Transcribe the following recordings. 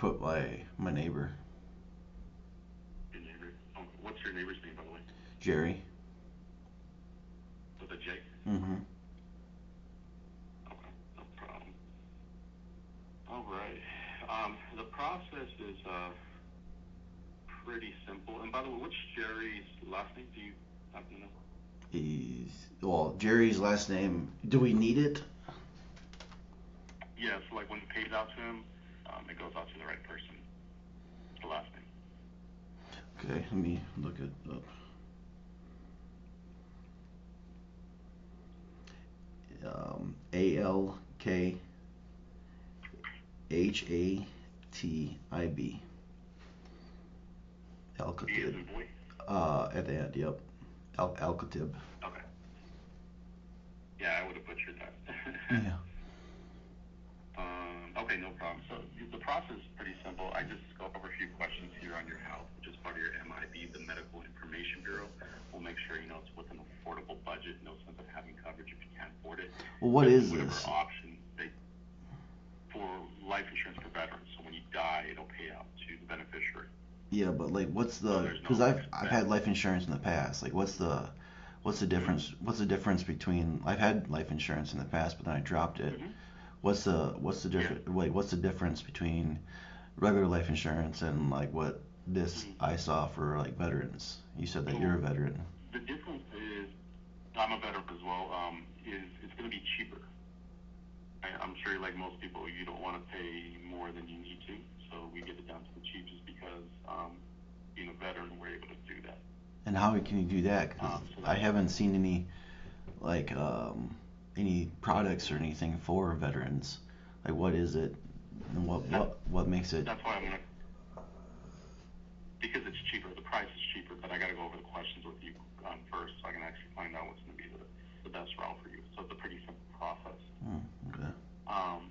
put my neighbor, Your neighbor. Oh, what's your neighbor's name, by the way? Jerry. With a J? Mm-hmm. Okay, no problem. All right. The process is pretty simple. And by the way, what's Jerry's last name? Do you happen to know? Well, Jerry's last name. Do we need it? Yeah, so like when it pays out to him, it goes out to the right person. The last name. Okay, let me look it up. Alkhatib. B as Alkhatib. in boy. At the end, yep. Alkhatib. Okay. Yeah, I would have butchered that. Yeah. Okay, no problem. So the process is pretty simple. I just go over a few questions here on your health, which is part of your MIB, the Medical Information Bureau. We'll make sure you know it's within an affordable budget. No sense of having coverage if you can't afford it. Well, what And then is whatever this? option they for life insurance for veterans. So when you die, it'll pay out to the beneficiary. Yeah, but like, what's So the? there's Because no I've expense. had life insurance in the past. Like, what's the Mm-hmm. difference? What's the difference between? I've had life insurance in the past, but then I dropped it. Mm-hmm. What's the Yeah. difference? Wait, what's the difference between regular life insurance and like what this Mm-hmm. I saw for like veterans? You said that you're a So veteran. the difference is, I'm a veteran as well. Is it's going to be cheaper. I'm sure, like most people, you don't want to pay more than you need to. So we get it down to the cheapest because, being a veteran, we're able to do that. And how can you do that? Because So I that's haven't seen like any products or anything for veterans. Like, what is it? And that, what makes it? that's why I'm gonna because it's cheaper. The price is cheaper, but I got to go over the questions with you first, so I can actually find out what's going to be the best route for you. So it's a pretty simple process. Okay. Um,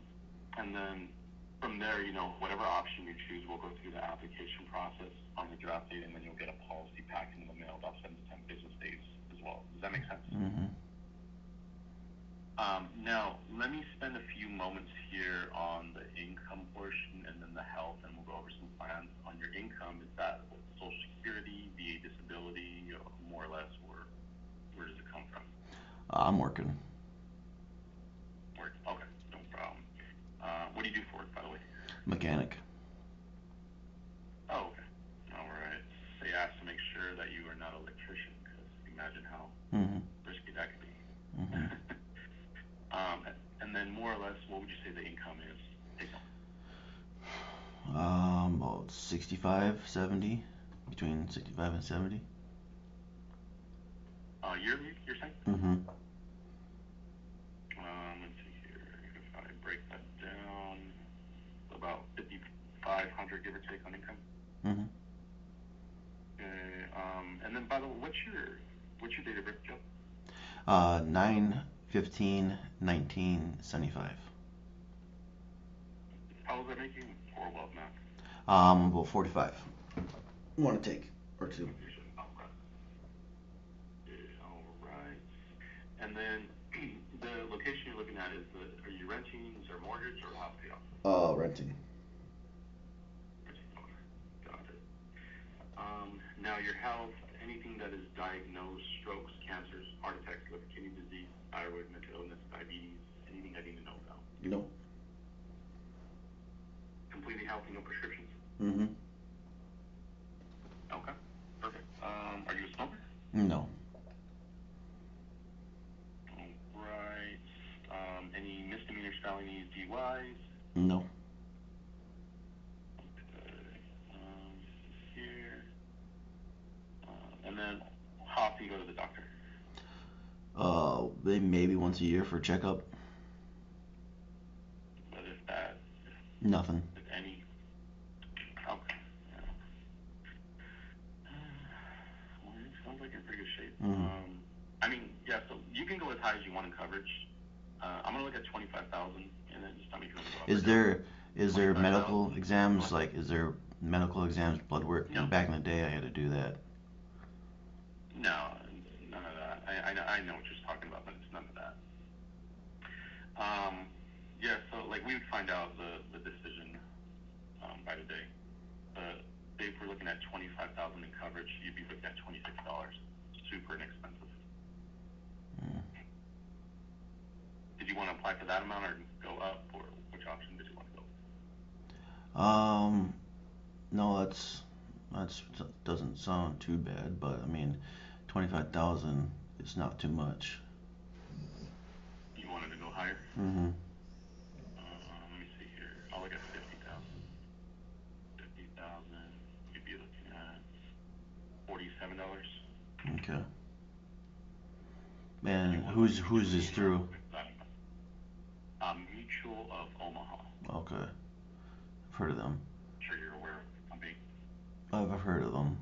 and then from there, whatever option you choose, we'll go through the application process on the draft date, and then you'll get a policy pack in the mail about 7 to 10 business days as well. Does that make sense? Mm-hmm. Now, let me spend a few moments here on the income portion and then the health, and we'll go over some plans. On your income, is that what, Social Security, VA disability, more or less, or where does it come from? I'm working. Work. Okay, no problem. What do you do for work, by the way? Mechanic. Oh, okay. All right. They asked to make sure that you are not an electrician, because imagine how Mm-hmm. risky that could be. Mm-hmm. um, and then more or less, what would you say the income is? Take home. About 65, 70, between 65 and 70. Yearly, you're saying? Mm-hmm. Let's see here. If I break that down, about 5,500 give or take on income. Mm-hmm. Okay. And then by the way, what's your date of birth, Joe? 9/15/1975. How was that making? Horrible at math. About 45. Want to take or two. Okay. All right. And then the location you're looking at are you renting? Is there a mortgage or house paid off? Renting. Renting. Okay. Got it. Now your health, anything that is diagnosed, strokes, cancers, heart attacks, liver, kidney disease, thyroid, mental illness, diabetes, anything I need to know about. No. Completely healthy, no prescriptions. Mm-hmm. Okay. Perfect. Are you a smoker? No. All right. Any misdemeanors, felonies, DUIs? No. Okay. Here. And then how often you go to the doctor? Maybe once a year for a checkup. But if that, Nothing. if any. Okay. Yeah. Well, it sounds like you're in pretty good shape. Mm-hmm. I mean, yeah. So you can go as high as you want in coverage. I'm gonna look at 25,000, and then just tell me if you want to go up or Is down. there is there medical 25,000. Go exams? ahead. Like, is there medical exams, blood work? No, Back in the day, I had to do that. no, none of that. I know what you're talking about, but it's none of that. Um, yeah. So like we would find out the decision by the day. Say if we're looking at 25,000 in coverage, you'd be looking at $26. Super inexpensive. Mm. Did you want to apply for that amount or go up, or which option did you want to go? No, that's doesn't sound too bad, but I mean, 25,000 is not too much. You wanted to go higher? Mm-hmm. Let me see here. I'll look at 50,000. 50,000. You'd be looking at $47. Okay. Did you And want who's this to through? Mutual of Omaha. Okay, I've heard of them. I'm sure you're aware of the company. I've heard of them.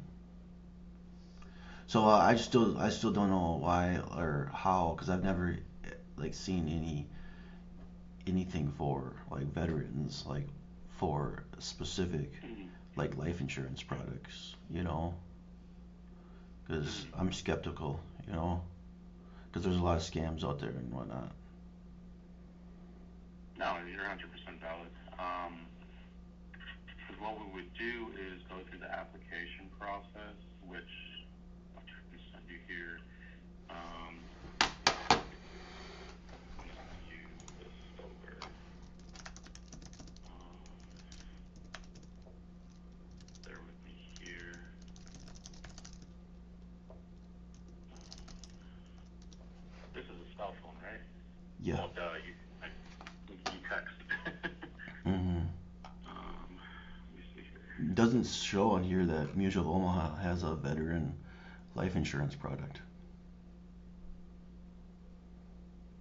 So I still don't know why or how, because I've never like seen anything for like veterans, like for specific like life insurance products, because I'm skeptical, because there's a lot of scams out there and whatnot. No, you're 100% valid. Because what we would do is go through the application process, which I'll try to send you here. Send you this over. Bear with me here. This is a cell phone, right? Yeah. Well, you text. Mm-hmm. Let me see here. It doesn't show on here that Mutual of Omaha has a veteran life insurance product.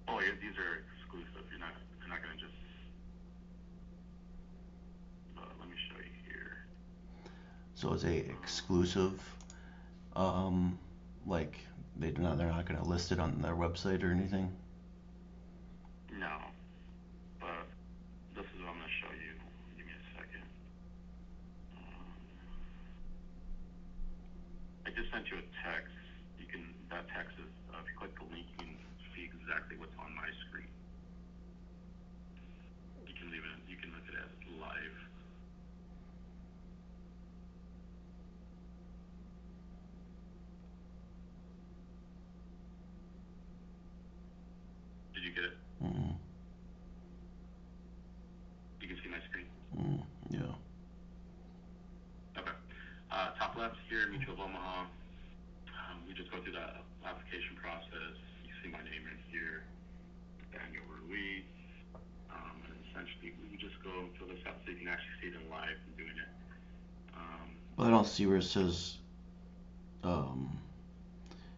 Oh, yeah, these are exclusive. You're not gonna just. Let me show you here. So it's a exclusive, like they're not going to list it on their website or anything. No, but this is what I'm gonna show you. Give me a second. I just sent you a text. That text is, if you click the link, you can see exactly what's on my screen. You can look at it as live. Did you get it? Mm-hmm. You can see my screen? Yeah. Okay. Top left here, Mutual of Omaha. We just go through the application process. You see my name right here, Daniel Ruiz. And essentially, we would just go and fill this out so you can actually see it in live and doing it. Well, I don't see where it says,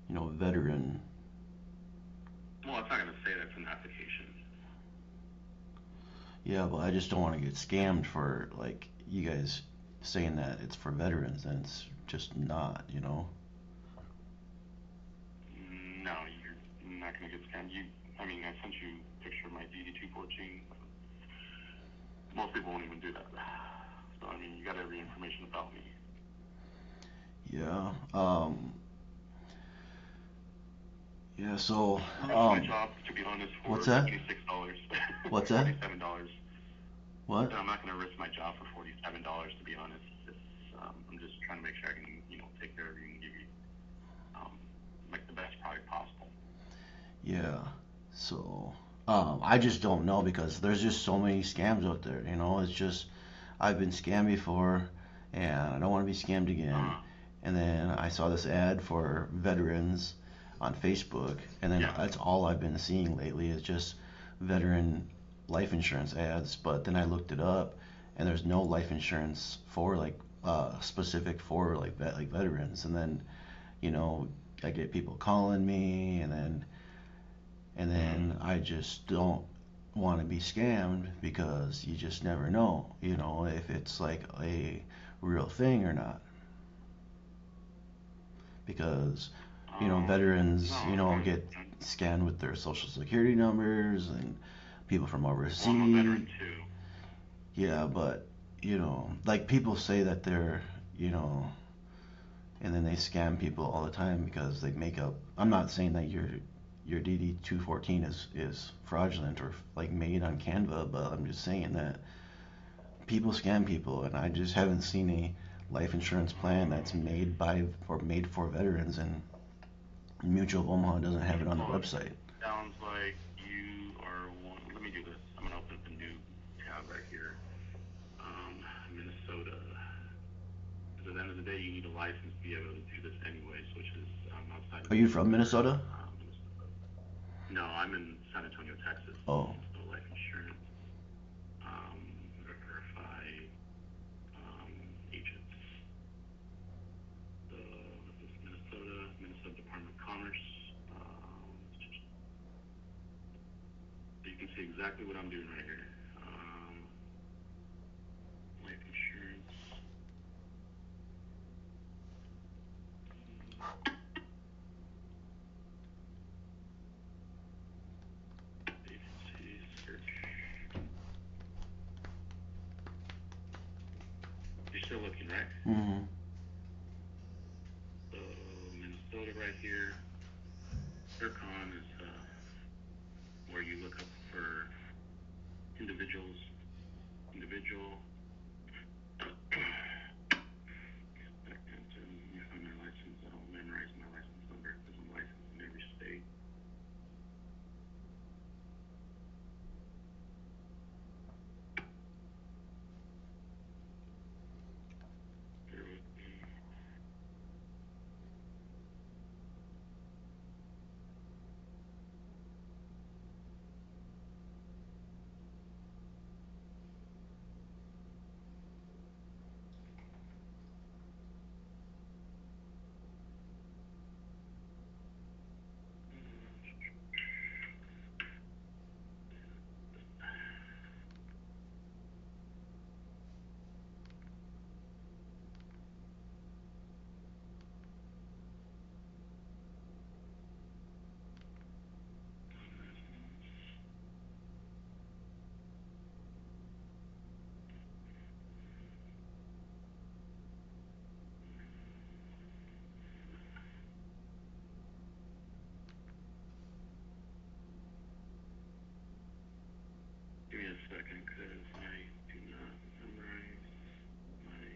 veteran. Well, it's not going to say that's an application. Yeah, but I just don't want to get scammed for like you guys saying that it's for veterans, and it's just not. No, you're not going to get scammed. I sent you a picture of my DD214. Most people won't even do that. So, you got every information about me. Yeah. Yeah. So. My job, to be honest, for What's that? $26. What's that? $47. What? I'm not going to risk my job for $47, to be honest. I'm just trying to make sure I can, take care of you and give you, like the best product possible. Yeah. So. I just don't know because there's just so many scams out there. It's just I've been scammed before, and I don't want to be scammed again. And then I saw this ad for veterans on Facebook, and then that's all I've been seeing lately is just veteran life insurance ads. But then I looked it up, and there's no life insurance for like specific for like veterans. And then I get people calling me, and then I just don't want to be scammed because you just never know, if it's like a real thing or not. Because veterans, get scanned with their social security numbers and people from overseas. Well, I'm a veteran too. Yeah, but like people say that they're, and then they scam people all the time because they make up. I'm not saying that your DD214 is fraudulent or like made on Canva, but I'm just saying that people scam people, and I just haven't seen a life insurance plan that's made by or made for veterans, and Mutual of Omaha doesn't have it on the Oh, website. sounds like you are one. Let me do this. I'm gonna open up a new tab right here. Minnesota. Because at the end of the day, you need a license to be able to do this anyways, which is outside of Are you from Minnesota? Minnesota. No, I'm in San Antonio, Texas. Oh, So life insurance, um, verify agents. So this is Minnesota Department of Commerce. So you can see exactly what I'm doing right here. Life insurance. Agency search. You're still looking, right? mm-hmm. So Minnesota right here. Zircon is where you look up for individuals. Individual. And you find my license. I don't memorize my license number because I'm licensed in every state. Bear with me. Give me a second because I do not memorize my.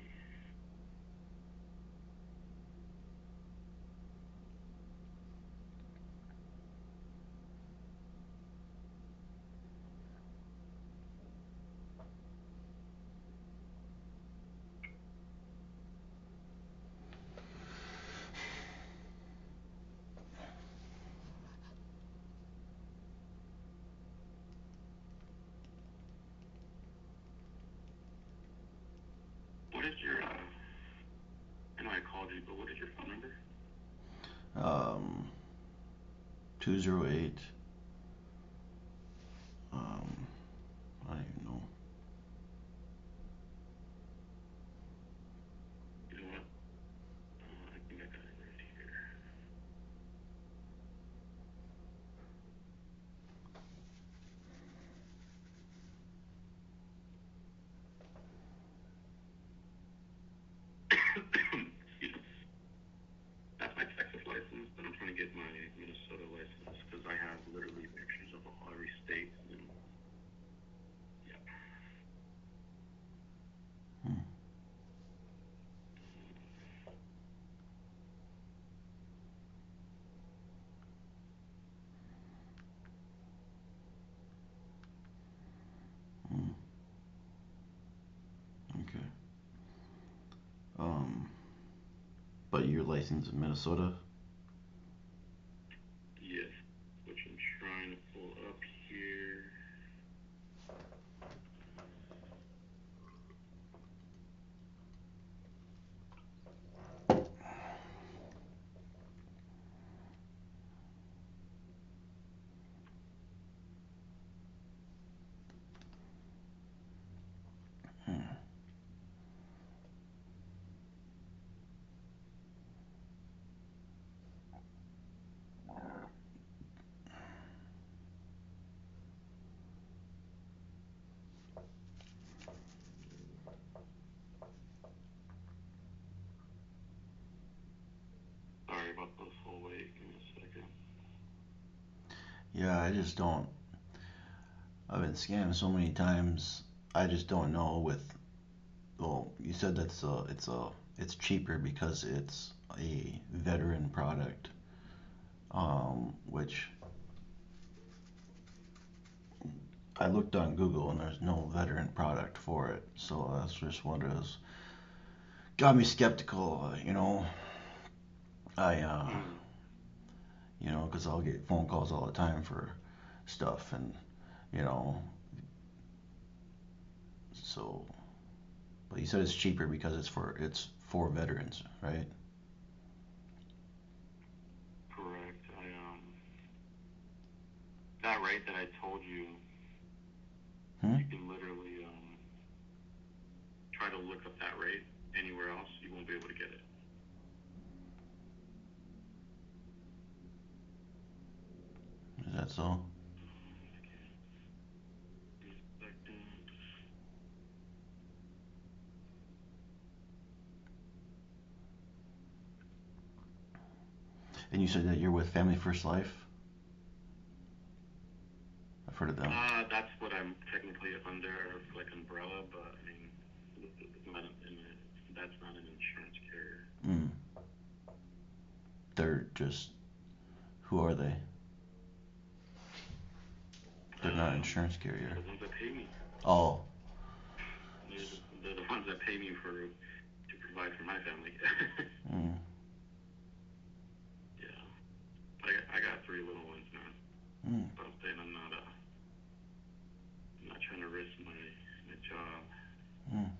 What is your? I know I called you, but what is your phone number? 208. Um, I don't even know. You know what? I think I got it right here. Excuse me. That's my Texas license, but I'm trying to get my Minnesota license because I have literally pictures of every state and yeah. Hmm. Hmm. Okay. Um, but you're licensed in Minnesota? Yes, which I'm trying to pull up here. Hmm. Sorry about the full wait. Give me a second. Yeah, I just don't. I've been scammed so many times. I just don't know with Well, you said it's cheaper because it's a veteran product, which I looked on Google and there's no veteran product for it. So that's just what is got me skeptical. I Mm. because I'll get phone calls all the time for stuff, and you know, so. But you said it's cheaper because it's for veterans, right? Correct. That rate that I told you, Hmm? you can literally try to look up that rate anywhere else. You won't be able to get it. Is that so? And you said that you're with Family First Life. I've heard of them. That's what I'm technically under, like umbrella, but I mean, it's not that's not an insurance carrier. Mm. They're just who are they? They're not an insurance They're carrier. the ones that pay me. Oh. They're the ones that pay me to provide for my family. Mm. Yeah, I got three little ones, man. Mm. But I'm saying I'm not trying to risk my job. Mm.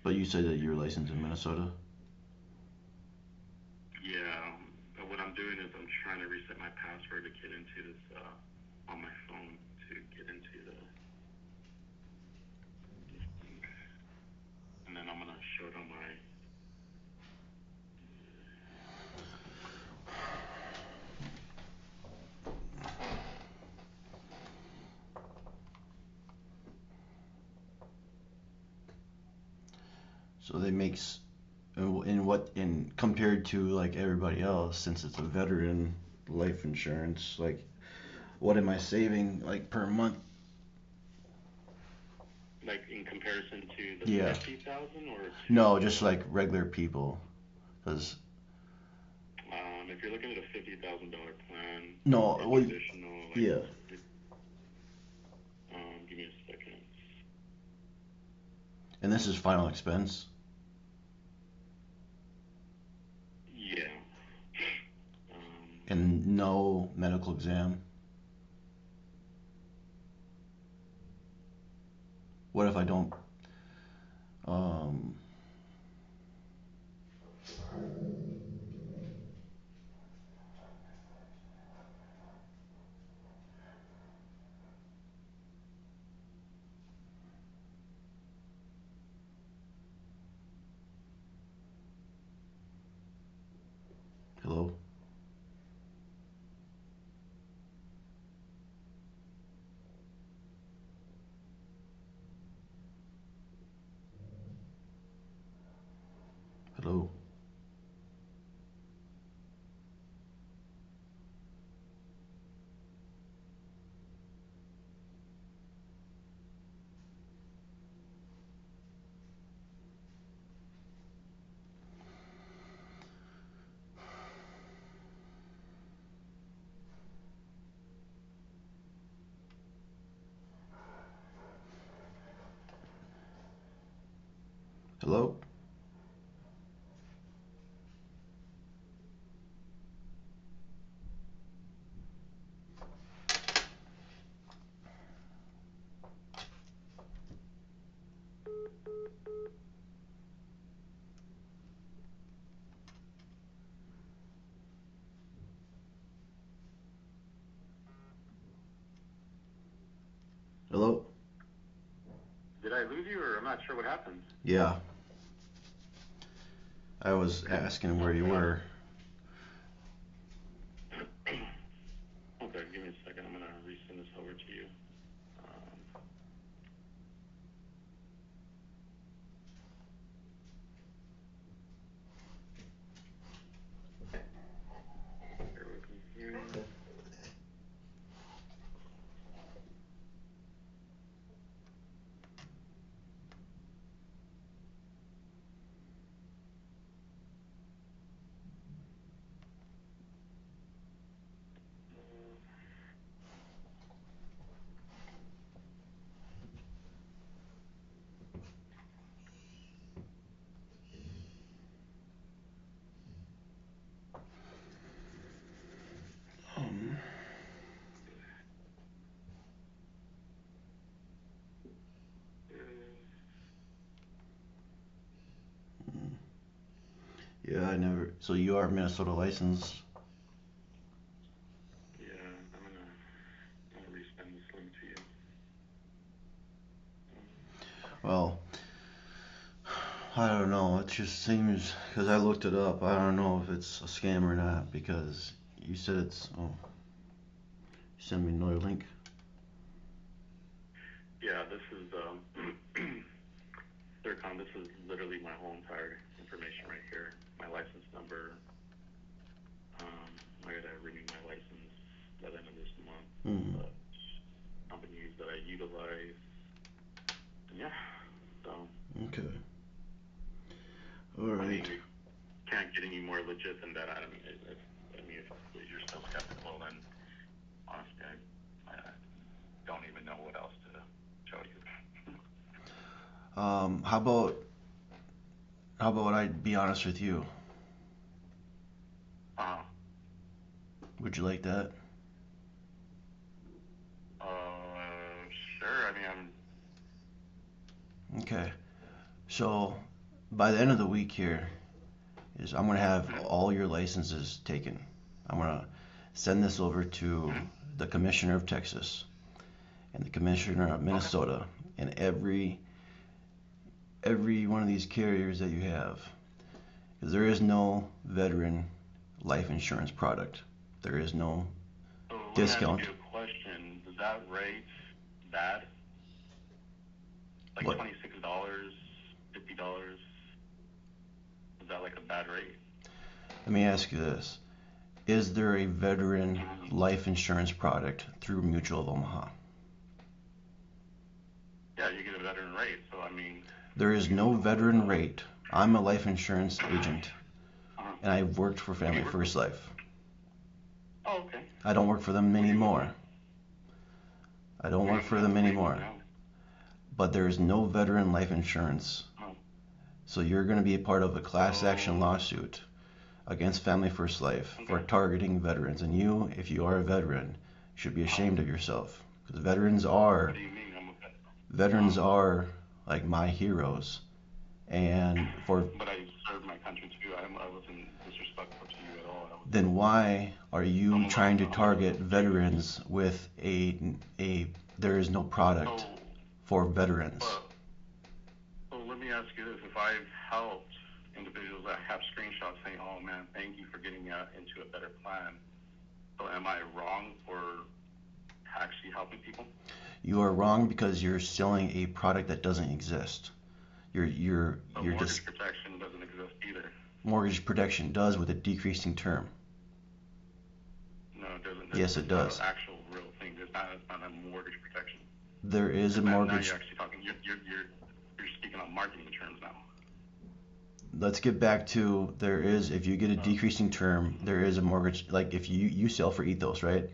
But you said that you're licensed in Minnesota. Yeah, but what I'm doing is I'm trying to reset my password to get into this on my phone to get into this thing, and then I'm gonna show it on my. So they makes in compared to like everybody else, since it's a veteran life insurance, like what am I saving like per month? Like in comparison to the Yeah. 50,000 or No, to just like regular people. Cause if you're looking at a $50,000 plan no, or well, traditional, like yeah. give me a second. And this is final expense. Yeah. And no medical exam. What if I don't? Um, Hello. Hello. Hello. Hello. Did I lose you, or I'm not sure what happened? Yeah. I was asking where you Okay. were. Okay, give me a second. I'm gonna resend this over to you. Um, Bear with me here. so you are Minnesota licensed. Yeah, I'm gonna resend this link to you. Well, I don't know. It just seems because I looked it up. I don't know if it's a scam or not because you said it's. Oh, send me another link. Yeah, this is this is literally my whole entire information right here. My license number. I gotta renew my license by the end of this month. Mm. But companies that I utilize, and yeah. So. Okay. All I right. mean, we can't get any more legit than that. I mean, if you're still skeptical, then honestly, I don't even know what else to show you. How about I be honest with you? Uh, Would you like that? sure. I mean, Okay. So by the end of the week here is I'm gonna have all your licenses taken. I'm gonna send this over to the commissioner of Texas and the commissioner of Minnesota and every one of these carriers that you have. Because there is no veteran life insurance product. There is no so discount. Let me ask you a question. Does that rate bad? Like What? $26, $50? Is that like a bad rate? Let me ask you this. Is there a veteran life insurance product through Mutual of Omaha? Yeah, you get a veteran rate. So I mean. There is no veteran rate. I'm a life insurance agent, and I've worked for Family First Life. Oh, okay. I don't work for them anymore. I don't work for them anymore. But there is no veteran life insurance. So you're going to be a part of a class action lawsuit against Family First Life for targeting veterans. And you, if you are a veteran, should be ashamed of yourself. Because veterans are like my heroes. And But I served my country too. I wasn't disrespectful to you at all. Then why are you trying to target veterans with a there is no product for veterans? So let me ask you this: if I've helped individuals that have screenshots saying, "Oh man, thank you for getting me into a better plan," so am I wrong for actually helping people? You are wrong because you're selling a product that doesn't exist. You're mortgage protection doesn't exist either. Mortgage protection does with a decreasing term. No, it doesn't. Yes, it does. Not an actual real thing. It's not a mortgage protection. There is a mortgage. Now you're actually talking. You're speaking on marketing terms now. Let's get back to if you get a decreasing term, there is a mortgage. Like if you sell for Ethos, right?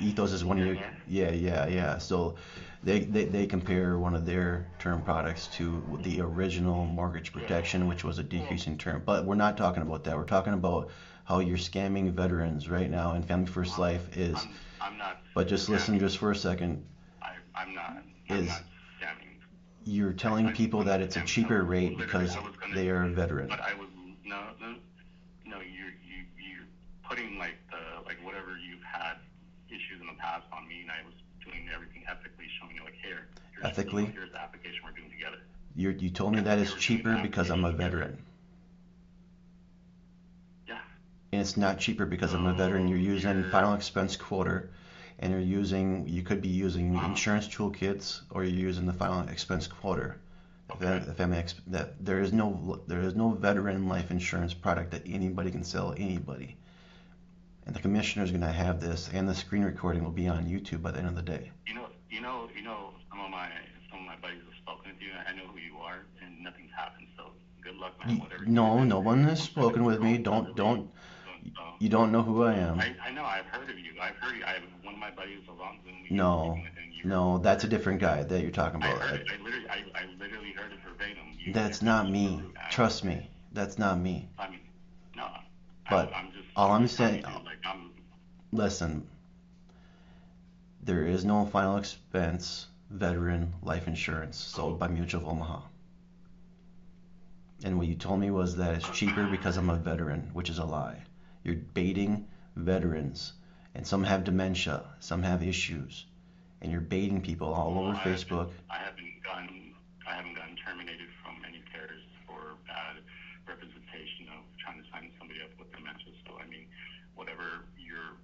Ethos is one of your yeah. So they compare one of their term products to the original mortgage protection, which was a decreasing term. But we're not talking about that. We're talking about how you're scamming veterans right now, and Family First Life is. I'm not. But just listen just for a second. I'm not scamming. You're telling people that it's a cheaper rate because they are a veteran. But I was no. You're putting like whatever you've had issues in the past on me, and I was doing everything ethically, showing you like here. Ethically. Here's the application we're doing together. You told me that it's cheaper because I'm a veteran. Yeah. And it's not cheaper because I'm a veteran. You're using final expense quoter, and you could be using insurance toolkits, or you're using the final expense quoter. That there is no veteran life insurance product that anybody can sell anybody. And the commissioner is going to have this, and the screen recording will be on YouTube by the end of the day. You know, some of my buddies have spoken with you. I know who you are, and nothing's happened. So good luck, man. No one has spoken with me. Don't. You don't know who I am. I know. I've heard of you. I have one of my buddies was on Zoom. No, that's a different guy that you're talking about. I literally heard it verbatim. That's not me. Trust me. That's not me. I mean, no. But all I'm saying, listen, there is no final expense veteran life insurance sold by Mutual of Omaha. And what you told me was that it's cheaper because I'm a veteran, which is a lie. You're baiting veterans, and some have dementia, some have issues, and you're baiting people all over Well, Facebook. I haven't gotten terminated from any carriers for bad representation of trying to sign somebody up with dementia. So I mean, whatever you're,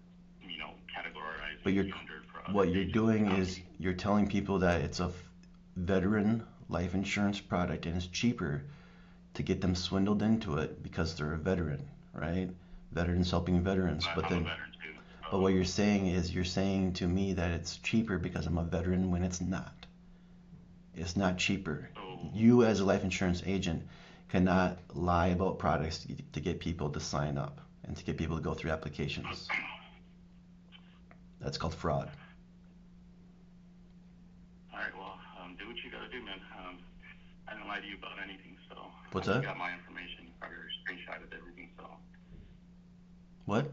But categorizing you're me under for other what you're agents, doing is you're telling people that it's a veteran life insurance product and it's cheaper to get them swindled into it because they're a veteran, right? Veterans helping veterans. But I'm a then, veteran too. but what you're saying is you're saying to me that it's cheaper because I'm a veteran when it's not. It's not cheaper. So You, as a life insurance agent, cannot lie about products to get people to sign up and to get people to go through applications. That's called fraud. all right, well, do what you gotta do, man. I didn't lie to you about anything, so What's you that? got my information. You probably screenshotted everything, so What?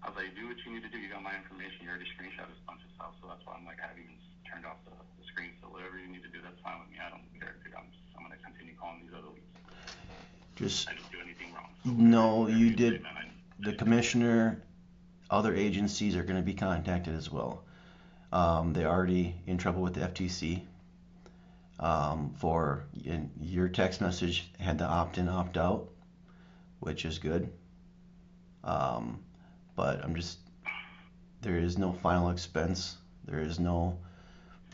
I was like, do what you need to do. You got my information. You already screenshotted a bunch of stuff, so that's why I'm like, I haven't even turned off the screen. So whatever you need to do, that's fine with me. I don't care, dude. I'm gonna continue calling these other leads. Just I didn't do anything wrong. So no, whatever you you say, did. man. The commissioner, other agencies are going to be contacted as well. They're already in trouble with the FTC for your text message had to opt in, opt out, which is good. Um, but there is no final expense. There is no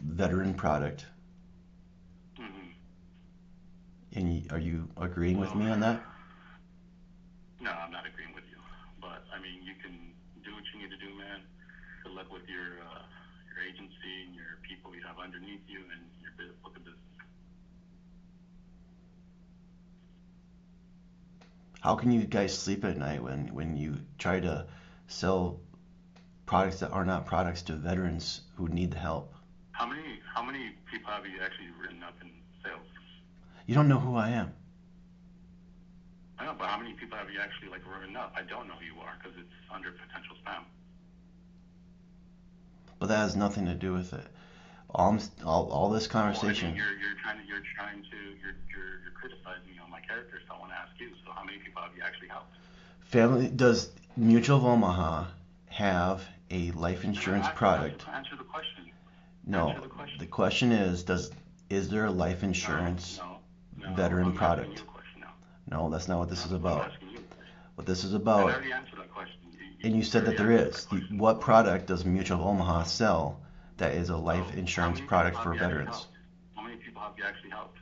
veteran product. Mm-hmm. And are you agreeing with me on that? No, I'm not agreeing with you. But I mean, you can do what you need to do, man. Good luck with your agency and your people you have underneath you and your book of business. How can you guys sleep at night when you try to sell products that are not products to veterans who need the help? How many people have you actually written up in sales? You don't know who I am. I know, but how many people have you actually written up? I don't know who you are because it's under potential spam. But that has nothing to do with it. All this conversation. Well, I mean, you're criticizing me on my character, so I want to ask you. So how many people have you actually helped? Does Mutual of Omaha have a life insurance product? Answer the question. No. Answer the question. The question is there a life insurance No, veteran I'm product? asking you a question now. No, that's not what this is I'm about. asking you a question. What this is I about, already answered that question. and you said that there is. What product does Mutual of Omaha sell that is a life So, insurance product for veterans? How many people have you actually helped?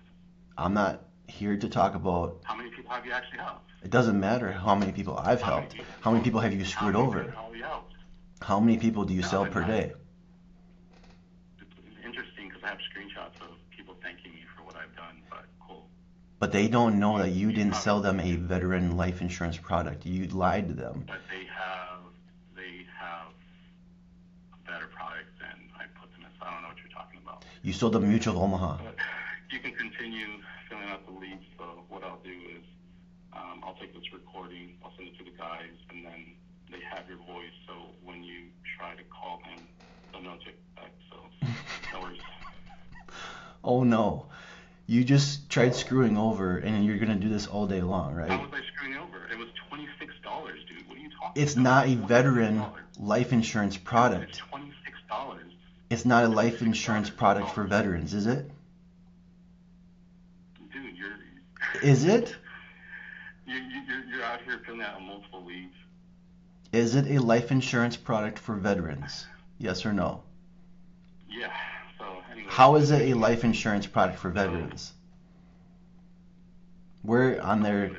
I'm not here to talk about. How many people have you actually helped? It doesn't matter how many people I've helped. How many people have you screwed over? How many people do you sell per day? It's interesting because I have screenshots of people thanking me for what I've done, but cool. But they don't know that you didn't sell them a veteran life insurance product. You lied to them. But they have a better product than I put them in, so I don't know what you're talking about. You sold them Mutual of Omaha. But you can continue filling out the leads, so what I'll do is I'll take this recording, I'll send it to the guys, and then they have your voice, so when you try to call him, they'll know to expect, so no worries. Oh no. You just tried screwing over and you're going to do this all day long, How right? was I screwing over? It was $26, dude. What are you talking It's about? not a veteran $26. life insurance It's product. $26. It's not a life insurance product for veterans, is it? Dude, Is it? you're out here filling out multiple leads. Is it a life insurance product for veterans? Yes or no? Yeah. So anyway. How is it a life insurance product for veterans? Where on there